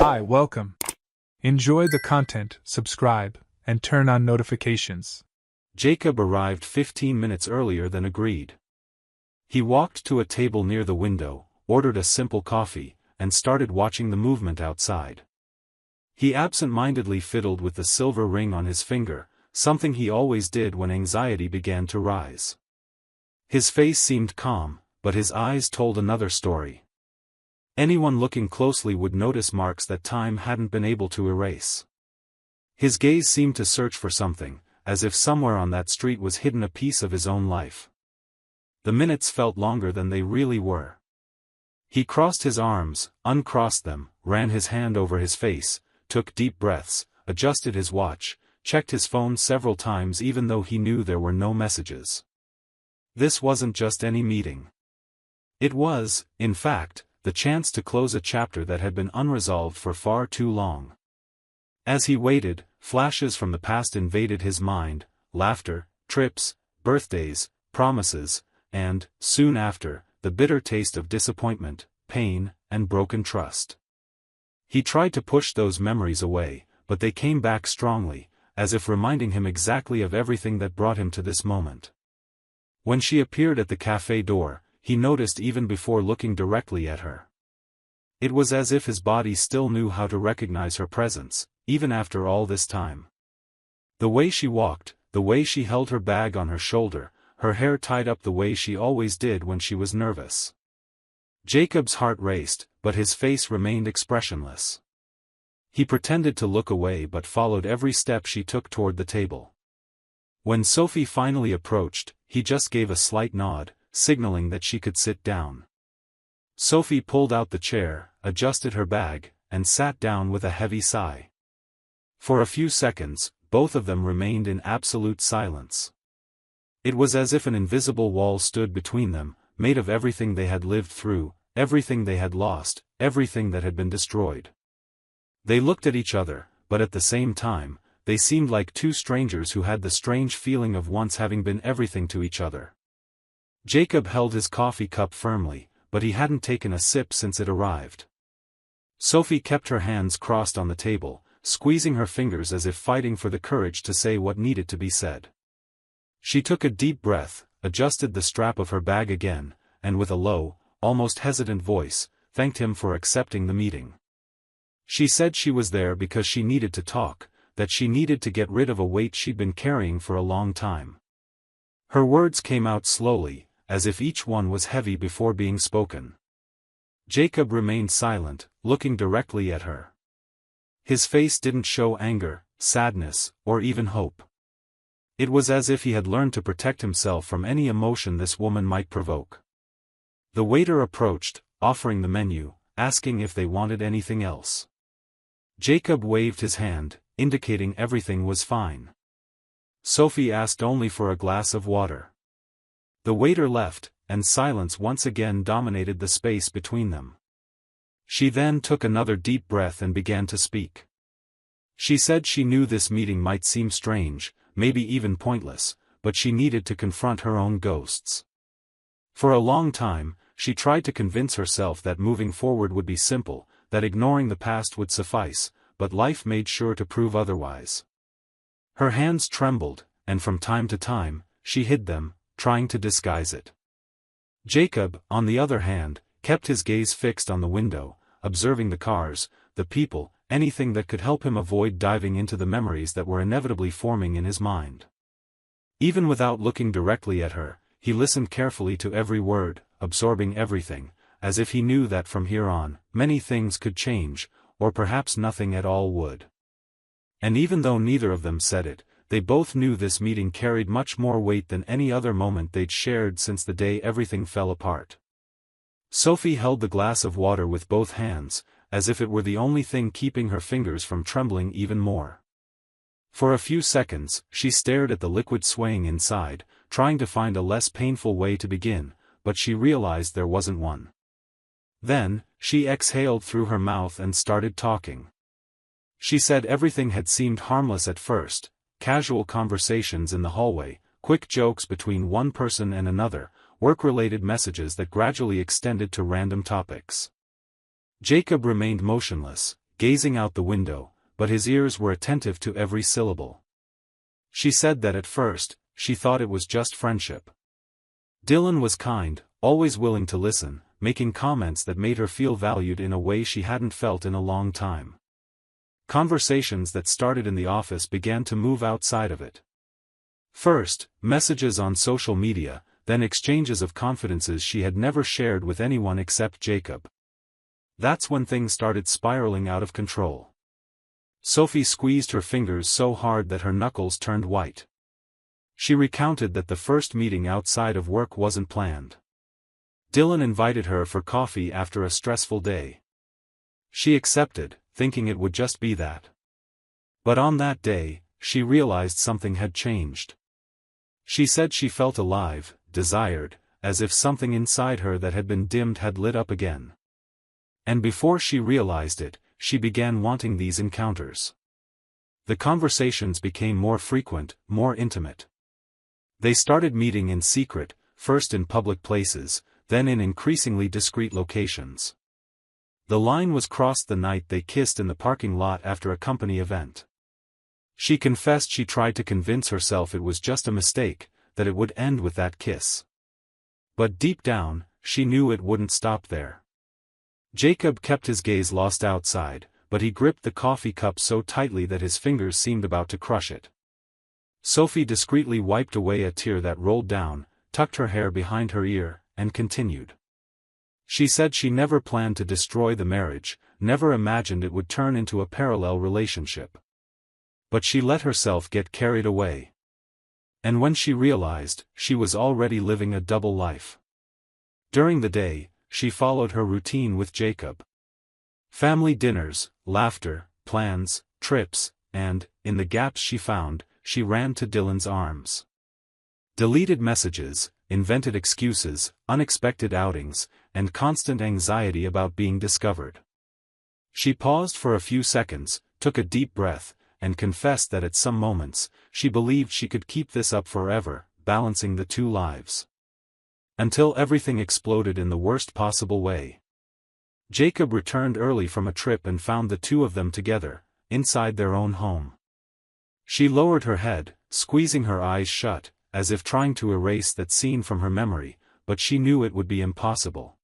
Hi, welcome. Enjoy the content, subscribe, and turn on notifications. Jacob arrived 15 minutes earlier than agreed. He walked to a table near the window, ordered a simple coffee, and started watching the movement outside. He absent-mindedly fiddled with the silver ring on his finger, something he always did when anxiety began to rise. His face seemed calm, but his eyes told another story. Anyone looking closely would notice marks that time hadn't been able to erase. His gaze seemed to search for something, as if somewhere on that street was hidden a piece of his own life. The minutes felt longer than they really were. He crossed his arms, uncrossed them, ran his hand over his face, took deep breaths, adjusted his watch, checked his phone several times even though he knew there were no messages. This wasn't just any meeting. It was, in fact, the chance to close a chapter that had been unresolved for far too long. As he waited, flashes from the past invaded his mind: laughter, trips, birthdays, promises, and, soon after, the bitter taste of disappointment, pain, and broken trust. He tried to push those memories away, but they came back strongly, as if reminding him exactly of everything that brought him to this moment. When she appeared at the cafe door, he noticed even before looking directly at her. It was as if his body still knew how to recognize her presence, even after all this time. The way she walked, the way she held her bag on her shoulder, her hair tied up the way she always did when she was nervous. Jacob's heart raced, but his face remained expressionless. He pretended to look away but followed every step she took toward the table. When Sophie finally approached, he just gave a slight nod, signaling that she could sit down. Sophie pulled out the chair, adjusted her bag, and sat down with a heavy sigh. For a few seconds, both of them remained in absolute silence. It was as if an invisible wall stood between them, made of everything they had lived through, everything they had lost, everything that had been destroyed. They looked at each other, but at the same time, they seemed like two strangers who had the strange feeling of once having been everything to each other. Jacob held his coffee cup firmly, but he hadn't taken a sip since it arrived. Sophie kept her hands crossed on the table, squeezing her fingers as if fighting for the courage to say what needed to be said. She took a deep breath, adjusted the strap of her bag again, and with a low, almost hesitant voice, thanked him for accepting the meeting. She said she was there because she needed to talk, that she needed to get rid of a weight she'd been carrying for a long time. Her words came out slowly, as if each one was heavy before being spoken. Jacob remained silent, looking directly at her. His face didn't show anger, sadness, or even hope. It was as if he had learned to protect himself from any emotion this woman might provoke. The waiter approached, offering the menu, asking if they wanted anything else. Jacob waved his hand, indicating everything was fine. Sophie asked only for a glass of water. The waiter left, and silence once again dominated the space between them. She then took another deep breath and began to speak. She said she knew this meeting might seem strange, maybe even pointless, but she needed to confront her own ghosts. For a long time, she tried to convince herself that moving forward would be simple, that ignoring the past would suffice, but life made sure to prove otherwise. Her hands trembled, and from time to time, she hid them, trying to disguise it. Jacob, on the other hand, kept his gaze fixed on the window, observing the cars, the people, anything that could help him avoid diving into the memories that were inevitably forming in his mind. Even without looking directly at her, he listened carefully to every word, absorbing everything, as if he knew that from here on, many things could change, or perhaps nothing at all would. And even though neither of them said it, they both knew this meeting carried much more weight than any other moment they'd shared since the day everything fell apart. Sophie held the glass of water with both hands, as if it were the only thing keeping her fingers from trembling even more. For a few seconds, she stared at the liquid swaying inside, trying to find a less painful way to begin, but she realized there wasn't one. Then, she exhaled through her mouth and started talking. She said everything had seemed harmless at first: casual conversations in the hallway, quick jokes between one person and another, work-related messages that gradually extended to random topics. Jacob remained motionless, gazing out the window, but his ears were attentive to every syllable. She said that at first, she thought it was just friendship. Dylan was kind, always willing to listen, making comments that made her feel valued in a way she hadn't felt in a long time. Conversations that started in the office began to move outside of it. First, messages on social media, then exchanges of confidences she had never shared with anyone except Jacob. That's when things started spiraling out of control. Sophie squeezed her fingers so hard that her knuckles turned white. She recounted that the first meeting outside of work wasn't planned. Dylan invited her for coffee after a stressful day. She accepted, thinking it would just be that. But on that day, she realized something had changed. She said she felt alive, desired, as if something inside her that had been dimmed had lit up again. And before she realized it, she began wanting these encounters. The conversations became more frequent, more intimate. They started meeting in secret, first in public places, then in increasingly discreet locations. The line was crossed the night they kissed in the parking lot after a company event. She confessed she tried to convince herself it was just a mistake, that it would end with that kiss. But deep down, she knew it wouldn't stop there. Jacob kept his gaze lost outside, but he gripped the coffee cup so tightly that his fingers seemed about to crush it. Sophie discreetly wiped away a tear that rolled down, tucked her hair behind her ear, and continued. She said she never planned to destroy the marriage, never imagined it would turn into a parallel relationship. But she let herself get carried away. And when she realized, she was already living a double life. During the day, she followed her routine with Jacob. Family dinners, laughter, plans, trips, and, in the gaps she found, she ran to Dylan's arms. Deleted messages, invented excuses, unexpected outings, and constant anxiety about being discovered. She paused for a few seconds, took a deep breath, and confessed that at some moments, she believed she could keep this up forever, balancing the two lives. Until everything exploded in the worst possible way. Jacob returned early from a trip and found the two of them together, inside their own home. She lowered her head, squeezing her eyes shut, as if trying to erase that scene from her memory, but she knew it would be impossible.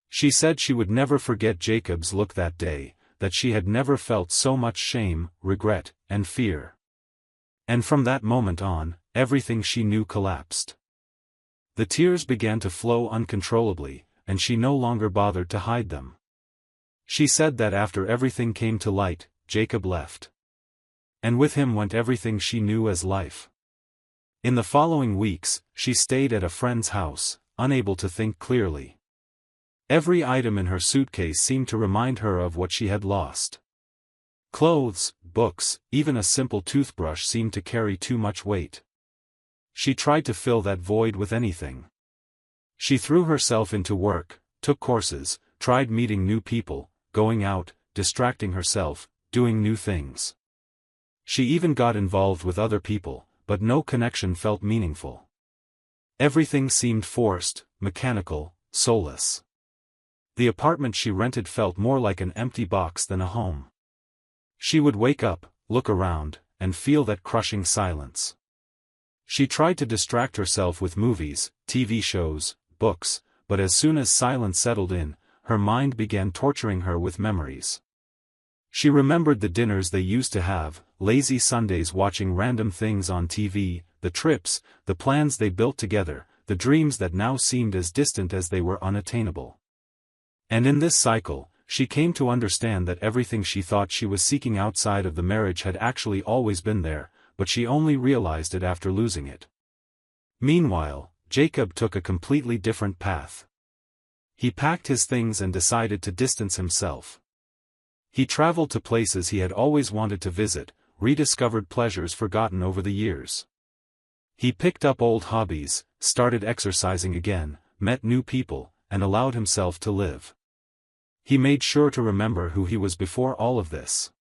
She said she would never forget Jacob's look that day, that she had never felt so much shame, regret, and fear. And from that moment on, everything she knew collapsed. The tears began to flow uncontrollably, and she no longer bothered to hide them. She said that after everything came to light, Jacob left. And with him went everything she knew as life. In the following weeks, she stayed at a friend's house, unable to think clearly. Every item in her suitcase seemed to remind her of what she had lost. Clothes, books, even a simple toothbrush seemed to carry too much weight. She tried to fill that void with anything. She threw herself into work, took courses, tried meeting new people, going out, distracting herself, doing new things. She even got involved with other people, but no connection felt meaningful. Everything seemed forced, mechanical, soulless. The apartment she rented felt more like an empty box than a home. She would wake up, look around, and feel that crushing silence. She tried to distract herself with movies, TV shows, books, but as soon as silence settled in, her mind began torturing her with memories. She remembered the dinners they used to have, lazy Sundays watching random things on TV, the trips, the plans they built together, the dreams that now seemed as distant as they were unattainable. And in this cycle, she came to understand that everything she thought she was seeking outside of the marriage had actually always been there, but she only realized it after losing it. Meanwhile, Jacob took a completely different path. He packed his things and decided to distance himself. He traveled to places he had always wanted to visit, rediscovered pleasures forgotten over the years. He picked up old hobbies, started exercising again, met new people, and allowed himself to live. He made sure to remember who he was before all of this.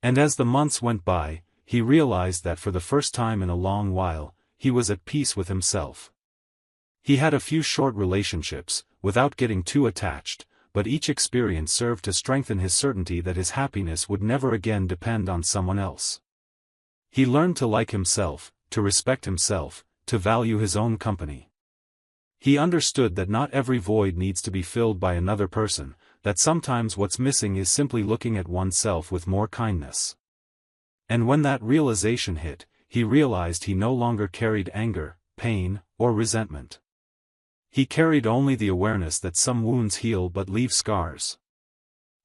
And as the months went by, he realized that for the first time in a long while, he was at peace with himself. He had a few short relationships, without getting too attached, but each experience served to strengthen his certainty that his happiness would never again depend on someone else. He learned to like himself, to respect himself, to value his own company. He understood that not every void needs to be filled by another person, that sometimes what's missing is simply looking at oneself with more kindness. And when that realization hit, he realized he no longer carried anger, pain, or resentment. He carried only the awareness that some wounds heal but leave scars.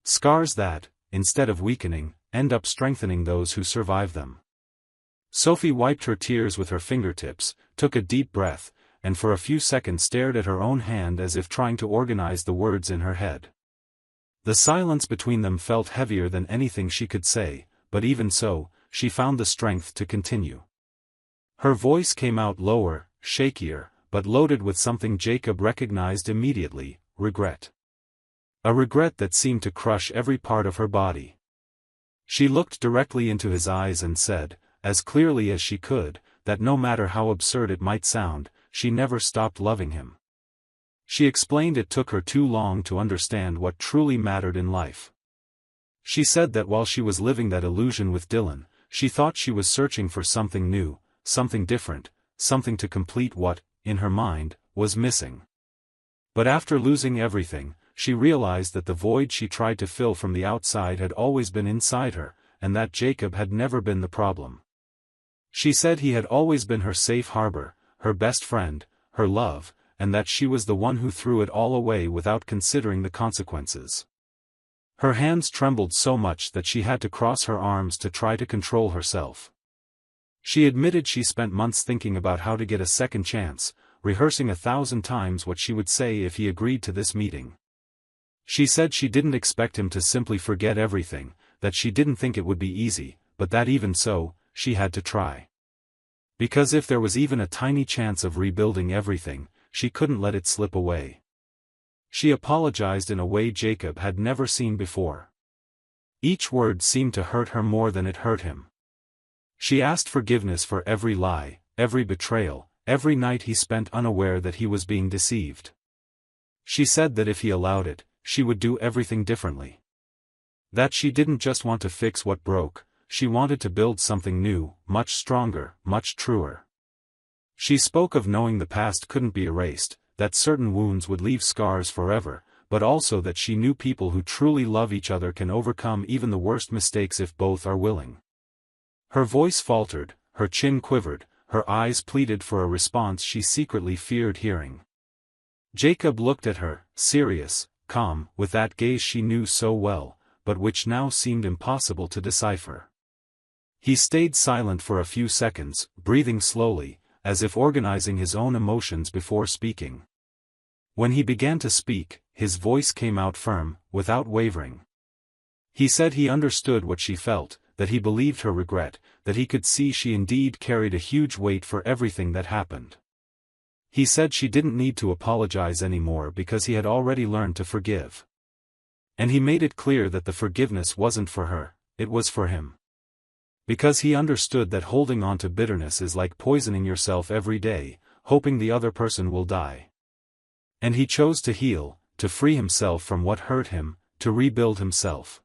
Scars that, instead of weakening, end up strengthening those who survive them. Sophie wiped her tears with her fingertips, took a deep breath, and for a few seconds stared at her own hand as if trying to organize the words in her head. The silence between them felt heavier than anything she could say, but even so, she found the strength to continue. Her voice came out lower, shakier, but loaded with something Jacob recognized immediately: regret. A regret that seemed to crush every part of her body. She looked directly into his eyes and said, as clearly as she could, that no matter how absurd it might sound, she never stopped loving him. She explained it took her too long to understand what truly mattered in life. She said that while she was living that illusion with Dylan, she thought she was searching for something new, something different, something to complete what, in her mind, was missing. But after losing everything, she realized that the void she tried to fill from the outside had always been inside her, and that Jacob had never been the problem. She said he had always been her safe harbor, her best friend, her love, and that she was the one who threw it all away without considering the consequences. Her hands trembled so much that she had to cross her arms to try to control herself. She admitted she spent months thinking about how to get a second chance, rehearsing 1,000 times what she would say if he agreed to this meeting. She said she didn't expect him to simply forget everything, that she didn't think it would be easy, but that even so, she had to try. Because if there was even a tiny chance of rebuilding everything, she couldn't let it slip away. She apologized in a way Jacob had never seen before. Each word seemed to hurt her more than it hurt him. She asked forgiveness for every lie, every betrayal, every night he spent unaware that he was being deceived. She said that if he allowed it, she would do everything differently. That she didn't just want to fix what broke, she wanted to build something new, much stronger, much truer. She spoke of knowing the past couldn't be erased, that certain wounds would leave scars forever, but also that she knew people who truly love each other can overcome even the worst mistakes if both are willing. Her voice faltered, her chin quivered, her eyes pleaded for a response she secretly feared hearing. Jacob looked at her, serious, calm, with that gaze she knew so well, but which now seemed impossible to decipher. He stayed silent for a few seconds, breathing slowly, as if organizing his own emotions before speaking. When he began to speak, his voice came out firm, without wavering. He said he understood what she felt, that he believed her regret, that he could see she indeed carried a huge weight for everything that happened. He said she didn't need to apologize anymore because he had already learned to forgive. And he made it clear that the forgiveness wasn't for her, it was for him. Because he understood that holding on to bitterness is like poisoning yourself every day, hoping the other person will die. And he chose to heal, to free himself from what hurt him, to rebuild himself.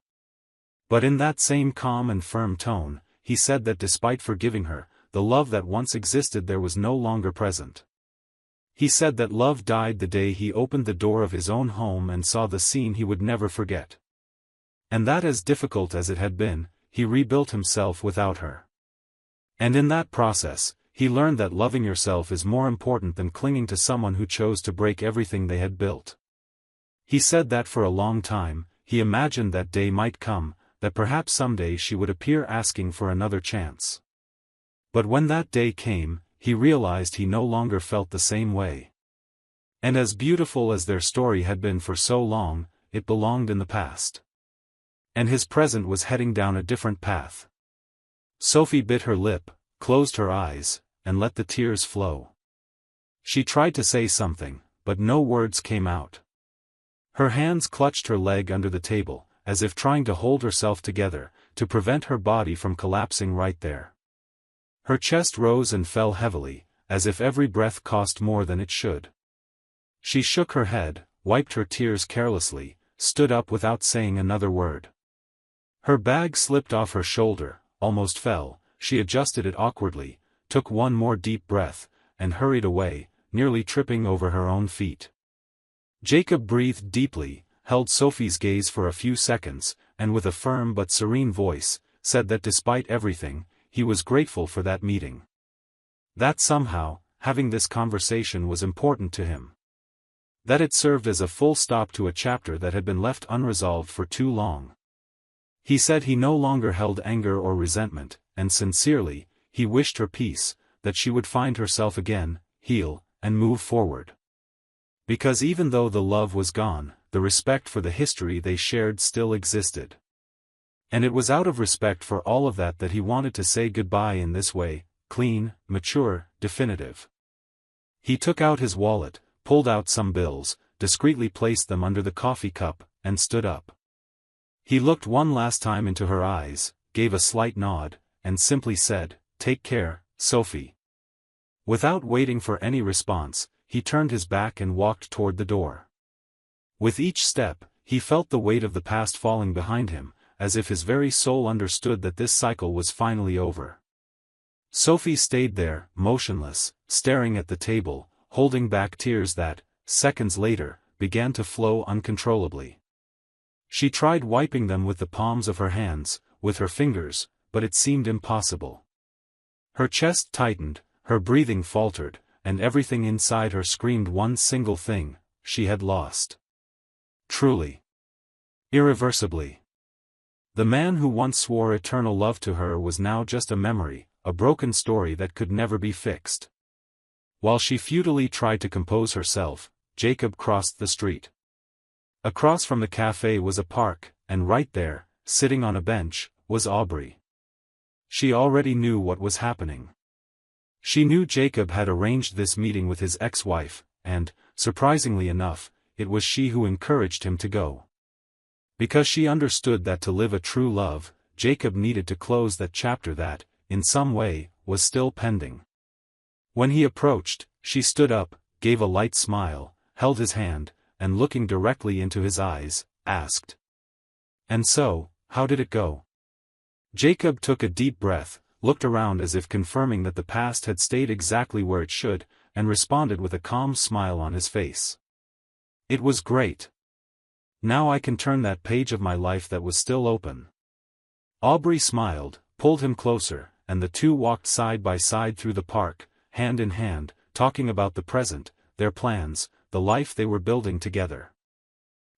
But in that same calm and firm tone, he said that despite forgiving her, the love that once existed there was no longer present. He said that love died the day he opened the door of his own home and saw the scene he would never forget. And that as difficult as it had been, he rebuilt himself without her. And in that process, he learned that loving yourself is more important than clinging to someone who chose to break everything they had built. He said that for a long time, he imagined that day might come, that perhaps someday she would appear asking for another chance. But when that day came, he realized he no longer felt the same way. And as beautiful as their story had been for so long, it belonged in the past. And his present was heading down a different path. Sophie bit her lip, closed her eyes, and let the tears flow. She tried to say something, but no words came out. Her hands clutched her leg under the table, as if trying to hold herself together, to prevent her body from collapsing right there. Her chest rose and fell heavily, as if every breath cost more than it should. She shook her head, wiped her tears carelessly, stood up without saying another word. Her bag slipped off her shoulder, almost fell, she adjusted it awkwardly, took one more deep breath, and hurried away, nearly tripping over her own feet. Jacob breathed deeply, held Sophie's gaze for a few seconds, and with a firm but serene voice, said that despite everything, he was grateful for that meeting. That somehow, having this conversation was important to him. That it served as a full stop to a chapter that had been left unresolved for too long. He said he no longer held anger or resentment, and sincerely, he wished her peace, that she would find herself again, heal, and move forward. Because even though the love was gone, the respect for the history they shared still existed. And it was out of respect for all of that that he wanted to say goodbye in this way, clean, mature, definitive. He took out his wallet, pulled out some bills, discreetly placed them under the coffee cup, and stood up. He looked one last time into her eyes, gave a slight nod, and simply said, "Take care, Sophie." Without waiting for any response, he turned his back and walked toward the door. With each step, he felt the weight of the past falling behind him, as if his very soul understood that this cycle was finally over. Sophie stayed there, motionless, staring at the table, holding back tears that, seconds later, began to flow uncontrollably. She tried wiping them with the palms of her hands, with her fingers, but it seemed impossible. Her chest tightened, her breathing faltered, and everything inside her screamed one single thing: she had lost. Truly. Irreversibly. The man who once swore eternal love to her was now just a memory, a broken story that could never be fixed. While she futilely tried to compose herself, Jacob crossed the street. Across from the cafe was a park, and right there, sitting on a bench, was Aubrey. She already knew what was happening. She knew Jacob had arranged this meeting with his ex-wife, and, surprisingly enough, it was she who encouraged him to go. Because she understood that to live a true love, Jacob needed to close that chapter that, in some way, was still pending. When he approached, she stood up, gave a light smile, held his hand, and looking directly into his eyes, asked, "And so, how did it go?" Jacob took a deep breath, looked around as if confirming that the past had stayed exactly where it should, and responded with a calm smile on his face. "It was great. Now I can turn that page of my life that was still open." Aubrey smiled, pulled him closer, and the two walked side by side through the park, hand in hand, talking about the present, their plans, the life they were building together.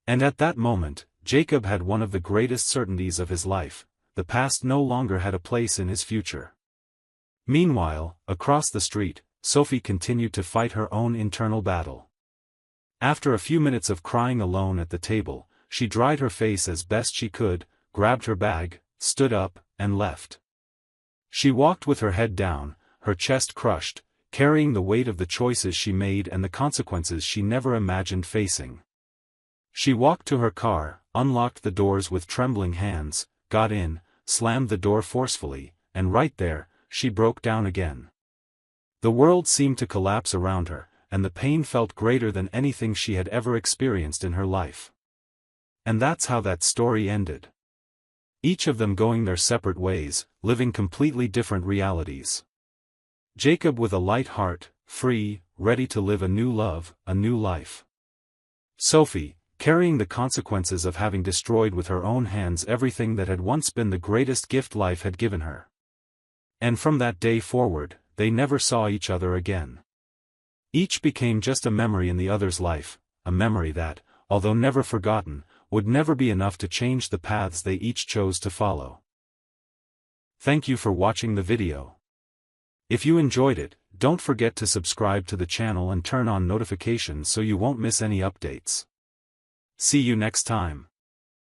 And at that moment, Jacob had one of the greatest certainties of his life: the past no longer had a place in his future. Meanwhile, across the street, Sophie continued to fight her own internal battle. After a few minutes of crying alone at the table, she dried her face as best she could, grabbed her bag, stood up, and left. She walked with her head down, her chest crushed, carrying the weight of the choices she made and the consequences she never imagined facing. She walked to her car, unlocked the doors with trembling hands, got in, slammed the door forcefully, and right there, she broke down again. The world seemed to collapse around her, and the pain felt greater than anything she had ever experienced in her life. And that's how that story ended. Each of them going their separate ways, living completely different realities. Jacob with a light heart, free, ready to live a new love, a new life. Sophie, carrying the consequences of having destroyed with her own hands everything that had once been the greatest gift life had given her. And from that day forward, they never saw each other again. Each became just a memory in the other's life, a memory that, although never forgotten, would never be enough to change the paths they each chose to follow. Thank you for watching the video. If you enjoyed it, don't forget to subscribe to the channel and turn on notifications so you won't miss any updates. See you next time.